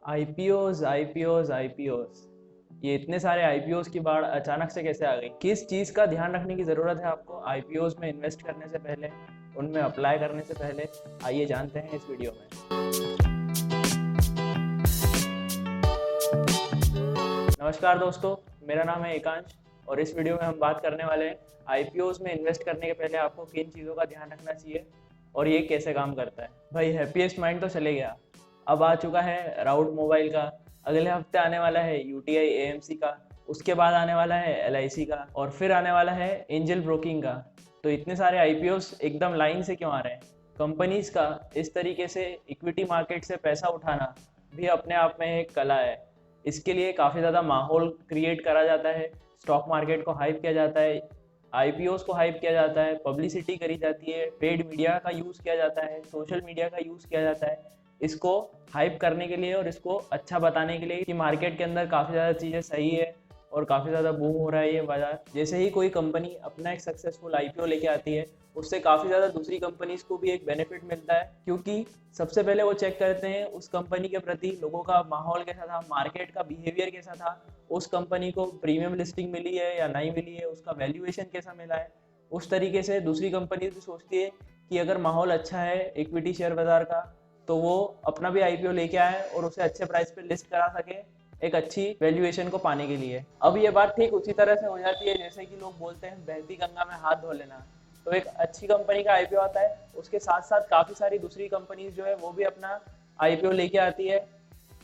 IPOs IPOs IPOs, ये इतने सारे आईपीओज की बाढ़ अचानक से कैसे आ गई? किस चीज का ध्यान रखने की जरूरत है आपको आईपीओज में इन्वेस्ट करने से पहले, उनमें अप्लाई करने से पहले? आइए जानते हैं इस वीडियो में। नमस्कार दोस्तों, मेरा नाम है एकांश और इस वीडियो में हम बात करने वाले हैं आईपीओज में इन्वेस्ट करने के पहले आपको किन चीज़ों का ध्यान रखना चाहिए और ये कैसे काम करता है। भाई, हैप्पीएस्ट माइंड तो चले गया, अब आ चुका है राउट मोबाइल का, अगले हफ्ते आने वाला है यूटीआई एएमसी का, उसके बाद आने वाला है एलआईसी का और फिर आने वाला है एंजल ब्रोकिंग का। तो इतने सारे आईपीओज एकदम लाइन से क्यों आ रहे हैं? कंपनीज का इस तरीके से इक्विटी मार्केट से पैसा उठाना भी अपने आप में एक कला है। इसके लिए काफ़ी ज़्यादा माहौल क्रिएट करा जाता है, स्टॉक मार्केट को हाइप किया जाता है, आईपीओस को हाइप किया जाता है, पब्लिसिटी करी जाती है, पेड मीडिया का यूज़ किया जाता है, सोशल मीडिया का यूज़ किया जाता है इसको हाइप करने के लिए और इसको अच्छा बताने के लिए कि मार्केट के अंदर काफ़ी ज़्यादा चीज़ें सही है और काफ़ी ज़्यादा बूम हो रहा है ये बाजार। जैसे ही कोई कंपनी अपना एक सक्सेसफुल आईपीओ लेके आती है, उससे काफ़ी ज़्यादा दूसरी कंपनीज को भी एक बेनिफिट मिलता है, क्योंकि सबसे पहले वो चेक करते हैं उस कंपनी के प्रति लोगों का माहौल कैसा था, मार्केट का बिहेवियर कैसा था, उस कंपनी को प्रीमियम लिस्टिंग मिली है या नहीं मिली है, उसका वैल्यूएशन कैसा मिला है। उस तरीके से दूसरी कंपनी भी सोचती है कि अगर माहौल अच्छा है इक्विटी शेयर बाजार का, तो वो अपना भी आईपीओ लेके आए और उसे अच्छे प्राइस पे लिस्ट करा सके एक अच्छी वैल्यूएशन को पाने के लिए। अब ये बात ठीक उसी तरह से हो जाती है जैसे कि लोग बोलते हैं बहती गंगा में हाथ धो लेना। तो एक अच्छी कंपनी का आईपीओ आता है, उसके साथ साथ काफ़ी सारी दूसरी कंपनीज जो है वो भी अपना आईपीओ लेके आती है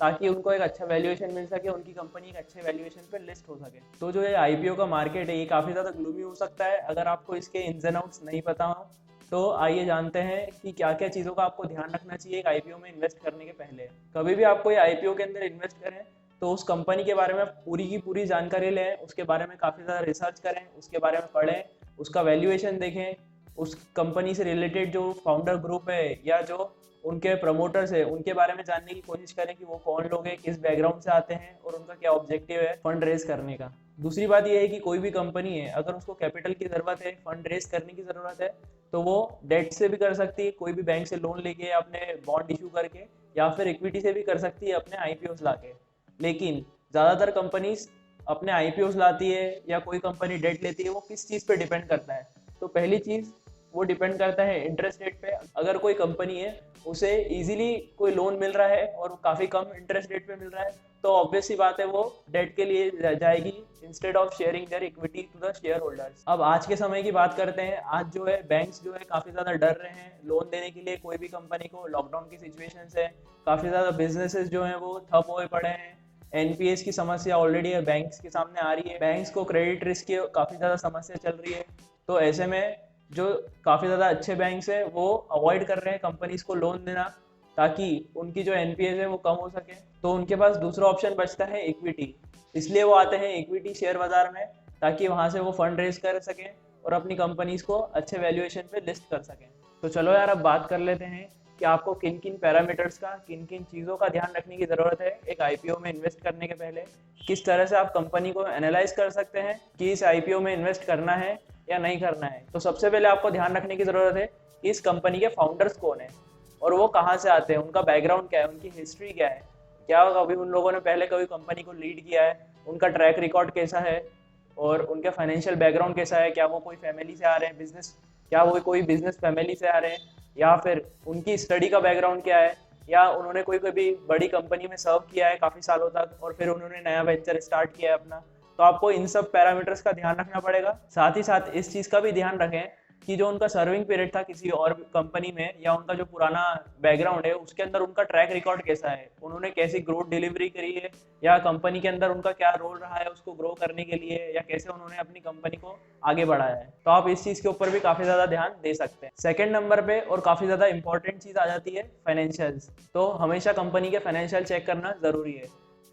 ताकि उनको एक अच्छा वैल्यूएशन मिल सके, उनकी कंपनी एक अच्छे वैल्यूएशन पे लिस्ट हो सके। तो जो ये आईपीओ का मार्केट है ये काफ़ी ज़्यादा ग्लूमी हो सकता है अगर आपको इसके इन्स एंड आउट्स नहीं पता हो। तो आइए जानते हैं कि क्या क्या चीज़ों का आपको ध्यान रखना चाहिए एक आईपीओ में इन्वेस्ट करने के पहले। कभी भी आप कोई आईपीओ के अंदर इन्वेस्ट करें तो उस कंपनी के बारे में पूरी की पूरी जानकारी लें, उसके बारे में काफ़ी ज़्यादा रिसर्च करें, उसके बारे में पढ़ें, उसका वैल्यूएशन देखें, उस कंपनी से रिलेटेड जो फाउंडर ग्रुप है या जो उनके प्रमोटर्स है उनके बारे में जानने की कोशिश करें कि वो कौन लोग हैं, किस बैकग्राउंड से आते हैं और उनका क्या ऑब्जेक्टिव है फंड रेज करने का। दूसरी बात यह है कि कोई भी कंपनी है अगर उसको कैपिटल की ज़रूरत है, फंड रेज करने की ज़रूरत है, तो वो डेट से भी कर सकती है, कोई भी बैंक से लोन लेके अपने बॉन्ड इशू करके, या फिर इक्विटी से भी कर सकती है अपने आईपीओस लाके। लेकिन ज़्यादातर कंपनीज अपने आईपीओस लाती है या कोई कंपनी डेट लेती है, वो किस चीज़ पे डिपेंड करता है? तो पहली चीज़ वो डिपेंड करता है इंटरेस्ट रेट पे। अगर कोई कंपनी है उसे इजीली कोई लोन मिल रहा है और काफ़ी कम इंटरेस्ट रेट पे मिल रहा है, तो ऑब्वियस सी बात है वो डेट के लिए जाएगी instead of sharing their equity to the share holders. अब आज के समय की बात करते हैं। आज जो है बैंक्स जो है काफ़ी ज़्यादा डर रहे हैं लोन देने के लिए कोई भी कंपनी को। लॉकडाउन की सिचुएशन से काफ़ी ज़्यादा बिजनेसेस जो हैं वो ठप हुए पड़े हैं। एनपीएस की समस्या ऑलरेडी है बैंक्स के सामने आ रही है, बैंक्स को क्रेडिट रिस्क की काफ़ी ज़्यादा समस्या चल रही है। तो ऐसे में जो काफ़ी ज़्यादा अच्छे बैंक्स हैं वो अवॉइड कर रहे हैं कंपनीज को लोन देना ताकि उनकी जो एनपीएस है वो कम हो सके। तो उनके पास दूसरा ऑप्शन बचता है इक्विटी, इसलिए वो आते हैं इक्विटी शेयर बाजार में ताकि वहाँ से वो फंड रेज कर सकें और अपनी कंपनीज को अच्छे वैल्यूएशन पे लिस्ट कर सकें। तो चलो यार, अब बात कर लेते हैं कि आपको किन किन पैरामीटर्स का, किन किन चीज़ों का ध्यान रखने की ज़रूरत है एक आईपीओ में इन्वेस्ट करने के पहले। किस तरह से आप कंपनी को एनालाइज कर सकते हैं कि इस आईपीओ में इन्वेस्ट करना है या नहीं करना है। तो सबसे पहले आपको ध्यान रखने की ज़रूरत है कि इस कंपनी के फाउंडर्स कौन है और वो कहाँ से आते हैं, उनका बैकग्राउंड क्या है, उनकी हिस्ट्री क्या है, क्या कभी उन लोगों ने पहले कभी कंपनी को लीड किया है, उनका ट्रैक रिकॉर्ड कैसा है और उनका फाइनेंशियल बैकग्राउंड कैसा है, क्या वो कोई फैमिली से आ रहे हैं बिजनेस, क्या वो कोई बिजनेस फैमिली से आ रहे हैं, या फिर उनकी स्टडी का बैकग्राउंड क्या है, या उन्होंने कोई कभी बड़ी कंपनी में सर्व किया है काफ़ी सालों तक और फिर उन्होंने नया वेंचर स्टार्ट किया है अपना। तो आपको इन सब पैरामीटर्स का ध्यान रखना पड़ेगा। साथ ही साथ इस चीज़ का भी ध्यान रखें कि जो उनका सर्विंग पीरियड था किसी और कंपनी में या उनका जो पुराना बैकग्राउंड है उसके अंदर उनका ट्रैक रिकॉर्ड कैसा है, उन्होंने कैसी ग्रोथ डिलीवरी करी है या कंपनी के अंदर उनका क्या रोल रहा है उसको ग्रो करने के लिए, या कैसे उन्होंने अपनी कंपनी को आगे बढ़ाया है। तो आप इस चीज़ के ऊपर भी काफ़ी ज़्यादा ध्यान दे सकते हैं। सेकेंड नंबर पे और काफ़ी ज़्यादा इंपॉर्टेंट चीज़ आ जाती है फाइनेंशियल्स। तो हमेशा कंपनी के फाइनेंशियल चेक करना ज़रूरी है।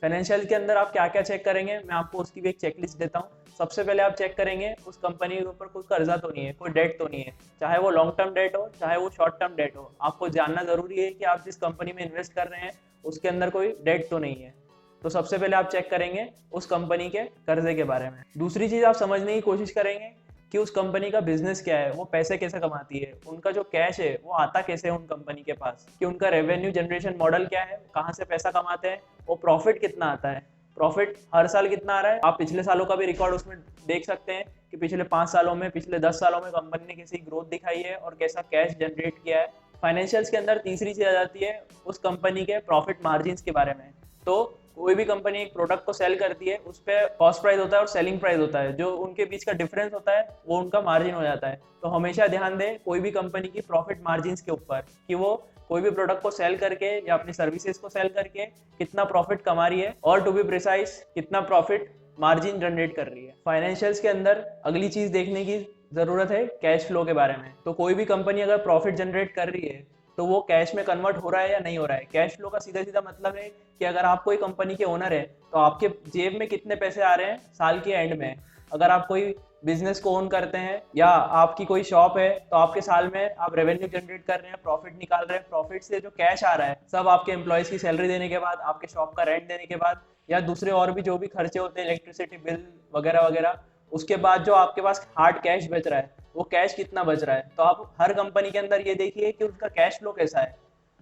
फाइनेंशियल के अंदर आप क्या क्या चेक करेंगे, मैं आपको उसकी भी एक चेकलिस्ट देता हूँ। सबसे पहले आप चेक करेंगे उस कंपनी के ऊपर कोई कर्जा तो नहीं है, कोई डेट तो नहीं है, चाहे वो लॉन्ग टर्म डेट हो चाहे वो शॉर्ट टर्म डेट हो। आपको जानना जरूरी है कि आप जिस कंपनी में इन्वेस्ट कर रहे हैं उसके अंदर कोई डेट तो नहीं है। तो सबसे पहले आप चेक करेंगे उस कंपनी के कर्जे के बारे में। दूसरी चीज आप समझने की कोशिश करेंगे कि उस कंपनी का बिजनेस क्या है, वो पैसे कैसे कमाती है, उनका जो कैश है वो आता कैसे है उन कंपनी के पास, कि उनका रेवेन्यू जनरेशन मॉडल क्या है, कहाँ से पैसा कमाते हैं, वो प्रॉफिट कितना आता है, प्रॉफिट हर साल कितना आ रहा है। आप पिछले सालों का भी रिकॉर्ड उसमें देख सकते हैं कि पिछले 5 सालों में, पिछले 10 सालों में कंपनी ने कैसी ग्रोथ दिखाई है और कैसा कैश जनरेट किया है। फाइनेंशियल्स के अंदर तीसरी चीज आ जाती है उस कंपनी के प्रॉफिट मार्जिन के बारे में। तो कोई भी कंपनी एक प्रोडक्ट को सेल करती है, उस पर कॉस्ट प्राइस होता है और सेलिंग प्राइस होता है, जो उनके बीच का डिफरेंस होता है वो उनका मार्जिन हो जाता है। तो हमेशा ध्यान दें कोई भी कंपनी की प्रॉफिट मार्जिन के ऊपर कि वो कोई भी प्रोडक्ट को सेल करके या अपनी सर्विसेज को सेल करके कितना प्रॉफिट कमा रही है, और टू बी प्रिसाइज कितना प्रॉफिट मार्जिन जनरेट कर रही है। फाइनेंशियल्स के अंदर अगली चीज देखने की जरूरत है कैश फ्लो के बारे में। तो कोई भी कंपनी अगर प्रॉफिट जनरेट कर रही है तो वो कैश में कन्वर्ट हो रहा है या नहीं हो रहा है। कैश फ्लो का सीधा सीधा मतलब है कि अगर आप कोई कंपनी के ओनर है तो आपके जेब में कितने पैसे आ रहे हैं साल के एंड में। अगर आप कोई बिजनेस को ओन करते हैं या आपकी कोई शॉप है तो आपके साल में आप रेवेन्यू जनरेट कर रहे हैं, प्रॉफिट निकाल रहे हैं, प्रॉफिट से जो कैश आ रहा है सब आपके एम्प्लॉयज की सैलरी देने के बाद, आपके शॉप का रेंट देने के बाद, या दूसरे और भी जो भी खर्चे होते हैं, इलेक्ट्रिसिटी बिल वगैरह वगैरह, उसके बाद जो आपके पास हार्ड कैश बच रहा है वो कैश कितना बच रहा है। तो आप हर कंपनी के अंदर ये देखिए कि उसका कैश फ्लो कैसा है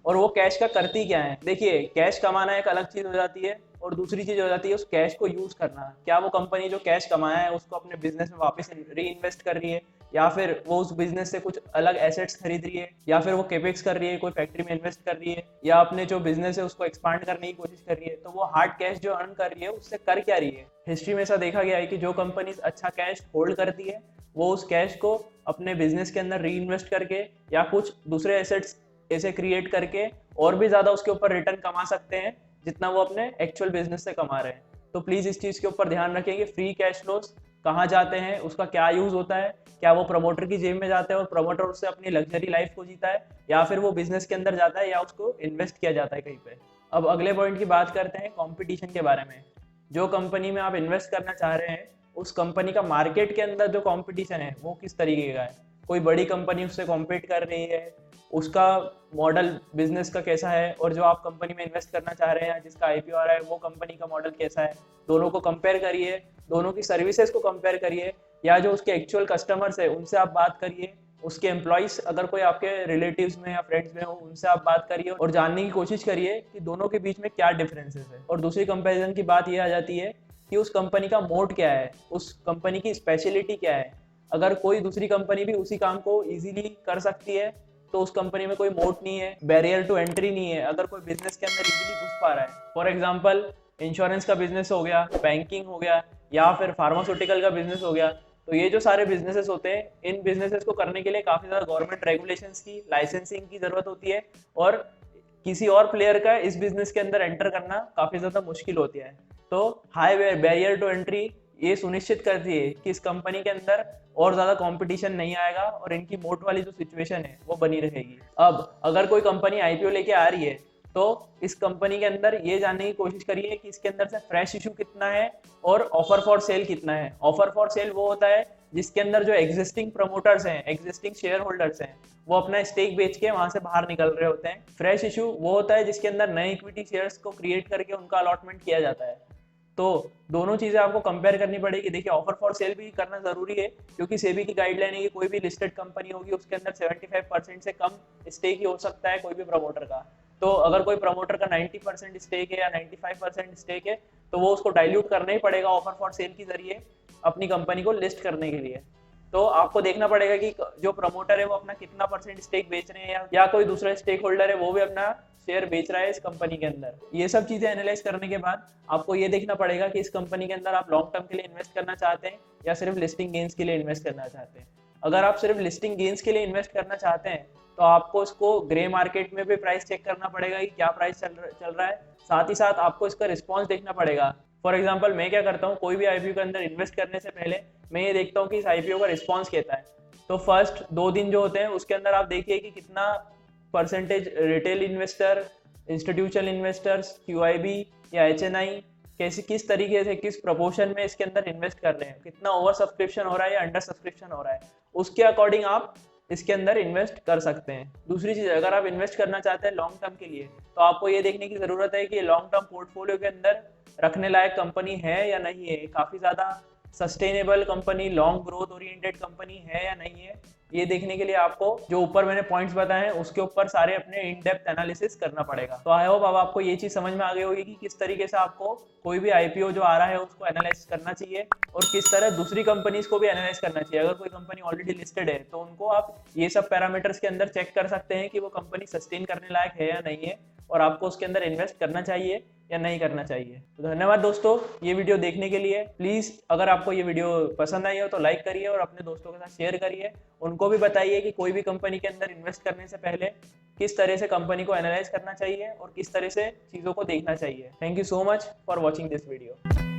और वो कैश का करती क्या है। देखिए कैश कमाना एक अलग चीज हो जाती है और दूसरी चीज हो जाती है उस कैश को यूज करना। क्या वो कंपनी जो कैश कमाया है उसको अपने बिजनेस में वापस री इन्वेस्ट कर रही है, या फिर वो उस बिजनेस से कुछ अलग एसेट्स खरीद रही है, या फिर वो केपेक्स कर रही है, कोई फैक्ट्री में इन्वेस्ट कर रही है, या अपने जो बिजनेस है उसको एक्सपांड करने की कोशिश कर रही है। तो वो हार्ड कैश जो अर्न कर रही है उससे कर क्या रही है। हिस्ट्री में ऐसा देखा गया है कि जो कंपनीज अच्छा कैश होल्ड करती है वो उस कैश को अपने बिजनेस के अंदर री इन्वेस्ट करके या कुछ दूसरे एसेट्स ऐसे क्रिएट करके और भी ज्यादा उसके ऊपर रिटर्न कमा सकते हैं जितना वो अपने एक्चुअल बिजनेस से कमा रहे हैं। तो प्लीज इस चीज के ऊपर ध्यान रखें कि फ्री कैश फ्लोज कहाँ जाते हैं, उसका क्या यूज होता है, क्या वो प्रमोटर की जेब में जाता है और प्रमोटर उससे अपनी लग्जरी लाइफ को जीता है, या फिर वो बिजनेस के अंदर जाता है या उसको इन्वेस्ट किया जाता है कहीं पे। अब अगले पॉइंट की बात करते हैं कंपटीशन के बारे में। जो कंपनी में आप इन्वेस्ट करना चाह रहे हैं उस कंपनी का मार्केट के अंदर जो कंपटीशन है वो किस तरीके का है। कोई बड़ी कंपनी उससे कॉम्पीट कर रही है, उसका मॉडल बिजनेस का कैसा है, और जो आप कंपनी में इन्वेस्ट करना चाह रहे हैं जिसका आईपीओ आ रहा है वो कंपनी का मॉडल कैसा है। दोनों को कंपेयर करिए, दोनों की सर्विसेज को कंपेयर करिए, या जो उसके एक्चुअल कस्टमर्स है उनसे आप बात करिए, उसके एम्प्लॉइज अगर कोई आपके रिलेटिव्स में या फ्रेंड्स में हो उनसे आप बात करिए और जानने की कोशिश करिए कि दोनों के बीच में क्या डिफरेंसेस है। और दूसरी कंपैरिजन की बात ये आ जाती है कि उस कंपनी का मोड क्या है, उस कंपनी की स्पेशलिटी क्या है। अगर कोई दूसरी कंपनी भी उसी काम को इजीली कर सकती है तो उस कंपनी में कोई मोड नहीं है, बैरियर टू एंट्री नहीं है। अगर कोई बिजनेस के अंदर इजीली घुस पा रहा है, फॉर एग्जांपल इंश्योरेंस का बिजनेस हो गया, बैंकिंग हो गया, या फिर फार्मास्यूटिकल का बिजनेस हो गया, तो ये जो सारे बिजनेसेस होते हैं इन बिजनेसेस को करने के लिए काफी ज्यादा गवर्नमेंट रेगुलेशंस की, लाइसेंसिंग की जरूरत होती है, और किसी और प्लेयर का इस बिजनेस के अंदर एंटर करना काफी ज्यादा मुश्किल होती है। तो हाई बैरियर टू एंट्री ये सुनिश्चित करती है कि इस कंपनी के अंदर और ज्यादा कंपटीशन नहीं आएगा और इनकी मोट वाली जो सिचुएशन है वो बनी रहेगी। अब अगर कोई कंपनी आईपीओ लेके आ रही है तो इस कंपनी के अंदर ये जानने की कोशिश करिए कि इसके अंदर से फ्रेश इशू कितना है और ऑफर फॉर सेल कितना है। ऑफर फॉर सेल वो होता है जिसके अंदर जो एग्जिस्टिंग प्रमोटर्स हैं, एग्जिस्टिंग शेयर होल्डर्स हैं, वो अपना स्टेक बेच के वहां से बाहर निकल रहे होते हैं। फ्रेश इशू वो होता है जिसके अंदर नए इक्विटी शेयर्स को क्रिएट करके उनका अलॉटमेंट किया जाता है। तो दोनों चीजें आपको कंपेयर करनी पड़ेगी। देखिए ऑफर फॉर सेल भी करना जरूरी है क्योंकि सेबी की गाइडलाइन है कि कोई भी लिस्टेड कंपनी होगी उसके अंदर 75% से कम स्टेक ही हो सकता है कोई भी प्रमोटर का। तो अगर कोई प्रमोटर का 90% स्टेक है या 95% स्टेक है तो वो उसको डाइल्यूट करना ही पड़ेगा ऑफर फॉर सेल के जरिए अपनी कंपनी को लिस्ट करने के लिए। तो आपको देखना पड़ेगा कि जो प्रमोटर है वो अपना कितना परसेंट स्टेक बेच रहे हैं, या कोई दूसरा स्टेक होल्डर है वो भी अपना शेयर बेच रहा है इस कंपनी के अंदर। ये सब चीजें एनालाइज करने के बाद आपको ये देखना पड़ेगा कि इस कंपनी के अंदर आप लॉन्ग टर्म के लिए इन्वेस्ट करना चाहते हैं या सिर्फ लिस्टिंग गेन्स के लिए इन्वेस्ट करना चाहते हैं। अगर आप सिर्फ लिस्टिंग गेन्स के लिए इन्वेस्ट करना चाहते हैं तो आपको इसको ग्रे मार्केट में भी प्राइस चेक करना पड़ेगा कि क्या प्राइस चल रहा है। साथ ही साथ आपको इसका रिस्पॉन्स देखना पड़ेगा। फॉर एग्जाम्पल मैं क्या करता हूँ, कोई भी आईपीओ के अंदर इन्वेस्ट करने से पहले मैं ये देखता हूँ कि इस आईपीओ का रिस्पॉन्स कैसा है। तो फर्स्ट 2 दिन जो होते हैं उसके अंदर आप देखिए कि कितना percentage retail investor, institutional investors, QIB या एचएनआई किस तरीके से, किस प्रोपोर्शन में इसके अंदर इन्वेस्ट कर रहे हैं, कितना ओवर सब्सक्रिप्शन हो रहा है या अंडर सब्सक्रिप्शन हो रहा है, उसके अकॉर्डिंग आप इसके अंदर इन्वेस्ट कर सकते हैं। दूसरी चीज, अगर आप इन्वेस्ट करना चाहते हैं लॉन्ग टर्म के लिए तो आपको ये देखने की जरूरत है कि लॉन्ग टर्म पोर्टफोलियो के अंदर रखने लायक कंपनी है या नहीं है। काफी ज्यादा sustainable company, long growth oriented company है या नहीं है, ये देखने के लिए आपको जो ऊपर मैंने पॉइंट्स बताए हैं उसके ऊपर सारे अपने इन डेप्थ एनालिसिस करना पड़ेगा। तो आई होप अब आपको ये चीज समझ में आ गई होगी कि किस तरीके से आपको कोई भी आईपीओ जो आ रहा है उसको एनालाइज करना चाहिए और किस तरह दूसरी कंपनीज को भी एनालाइज करना चाहिए। अगर कोई कंपनी ऑलरेडी लिस्टेड है तो उनको आप ये सब पैरामीटर्स के अंदर चेक कर सकते हैं कि वो कंपनी सस्टेन करने लायक है या नहीं है और आपको उसके अंदर इन्वेस्ट करना चाहिए या नहीं करना चाहिए। तो धन्यवाद दोस्तों ये वीडियो देखने के लिए। प्लीज़ अगर आपको ये वीडियो पसंद आई हो तो लाइक करिए और अपने दोस्तों के साथ शेयर करिए। उनको भी बताइए कि कोई भी कंपनी के अंदर इन्वेस्ट करने से पहले किस तरह से कंपनी को एनालाइज करना चाहिए और किस तरह से चीज़ों को देखना चाहिए। Thank you so much for watching this video.